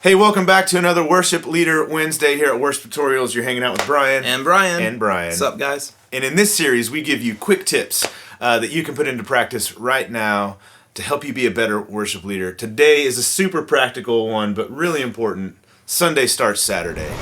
Hey, welcome back to another Worship Leader Wednesday here at Worship Tutorials. You're hanging out with Brian. And Brian. And Brian. What's up, guys? And in this series, we give you quick tips that you can put into practice right now to help you be a better worship leader. Today is a super practical one, but really important. Sunday starts Saturday.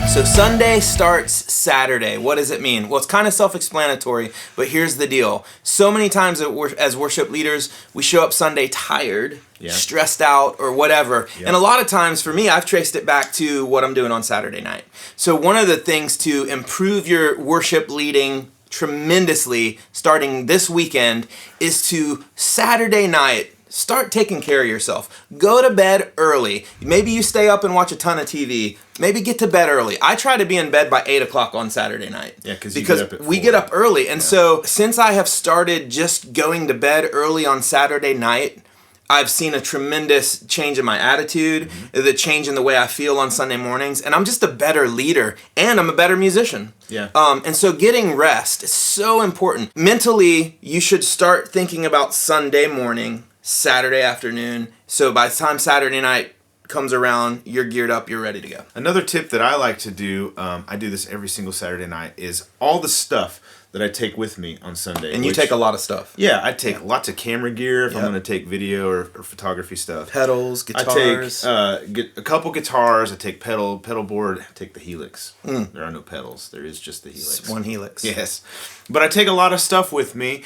So Sunday starts Saturday. What does it mean? Well, it's kind of self-explanatory, but here's the deal. So many times as worship leaders, we show up Sunday tired, stressed out, or whatever. And a lot of times, for me, I've traced it back to what I'm doing on Saturday night. So one of the things to improve your worship leading tremendously starting this weekend is to Saturday night, start taking care of yourself. Go to bed early. Maybe you stay up and watch a ton of TV. Maybe get to bed early. I try to be in bed by 8 o'clock on Saturday night. Yeah, because we get up early. And so since I have started just going to bed early on Saturday night, I've seen a tremendous change in my attitude, the change in the way I feel on Sunday mornings, and I'm just a better leader, and I'm a better musician. And so getting rest is so important. Mentally, you should start thinking about Sunday morning, Saturday afternoon, so by the time Saturday night comes around, you're geared up, you're ready to go. Another tip that I like to do, I do this every single Saturday night, is all the stuff that I take with me on Sunday. And you take a lot of stuff. Yeah, I take lots of camera gear if I'm going to take video or photography stuff. Pedals, guitars. I take a couple guitars. I take pedal board. I take the Helix. There are no pedals. There is just the Helix. It's one Helix. Yes. But I take a lot of stuff with me,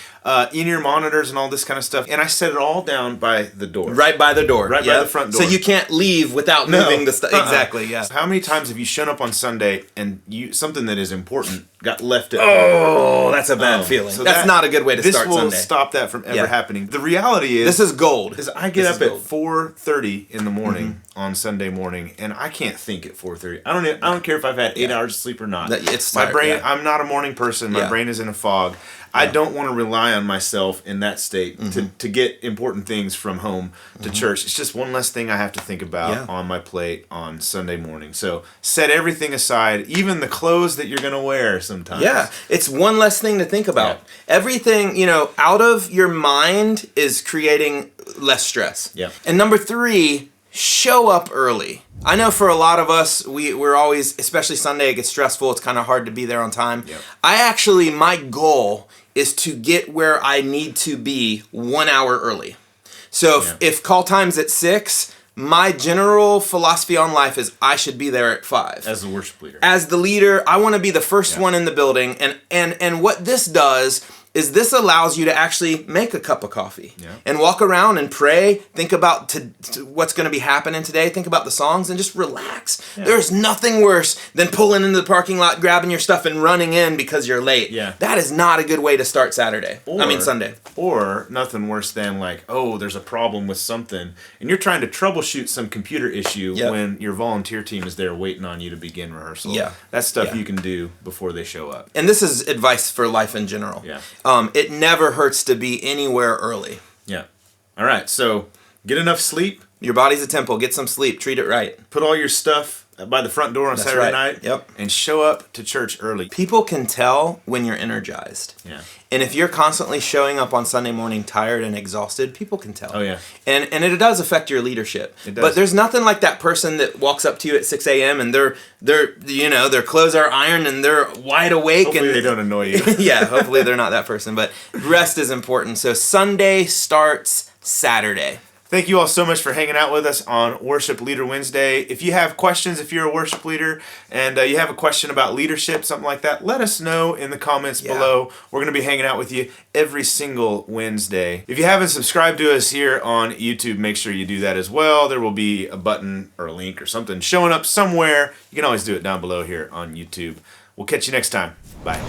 in-ear monitors and all this kind of stuff, and I set it all down by the door. Right by the door. Right by the front door. So you can't leave without moving the stuff. Exactly, yeah. How many times have you shown up on Sunday and something that is important got left at home? Oh, that's a bad feeling. So that's not a good way to start Sunday. This will stop that from ever happening. The reality is... This is gold. I get up at 4:30 in the morning on Sunday morning, and I can't think at 4:30. I don't care if I've had 8 hours of sleep or not. It's my tired, brain. I'm not a morning person. My brain is in a fog. I don't want to rely on myself in that state to get important things from home to church. It's just one less thing I have to think about on my plate on Sunday morning. So set everything aside, even the clothes that you're going to wear sometimes. Yeah, it's one less thing to think about. Everything, out of your mind is creating less stress. And number 3, show up early. I know for a lot of us, we're always, especially Sunday, it gets stressful. It's kind of hard to be there on time. My goal is to get where I need to be 1 hour early. So if call time's at 6, my general philosophy on life is I should be there at 5. As the worship leader. As the leader, I want to be the first one in the building. And what this does is this allows you to actually make a cup of coffee and walk around and pray, think about what's going to be happening today, think about the songs, and just relax. There's nothing worse than pulling into the parking lot, grabbing your stuff, and running in because you're late. That is not a good way to start Sunday. Or nothing worse than there's a problem with something, and you're trying to troubleshoot some computer issue when your volunteer team is there waiting on you to begin rehearsal. That's stuff you can do before they show up. And this is advice for life in general. It never hurts to be anywhere early. All right, so get enough sleep. Your body's a temple. Get some sleep. Treat it right. Put all your stuff by the front door on Saturday night. And show up to church early. People can tell when you're energized. And if you're constantly showing up on Sunday morning tired and exhausted, people can tell. And it does affect your leadership. It does. But there's nothing like that person that walks up to you at 6 a.m. and their clothes are ironed and they're wide awake. Hopefully they don't annoy you. Hopefully they're not that person. But rest is important. So Sunday starts Saturday. Thank you all so much for hanging out with us on Worship Leader Wednesday. If you have questions, if you're a worship leader and you have a question about leadership, something like that, let us know in the comments below. We're going to be hanging out with you every single Wednesday. If you haven't subscribed to us here on YouTube, make sure you do that as well. There will be a button or a link or something showing up somewhere. You can always do it down below here on YouTube. We'll catch you next time. Bye.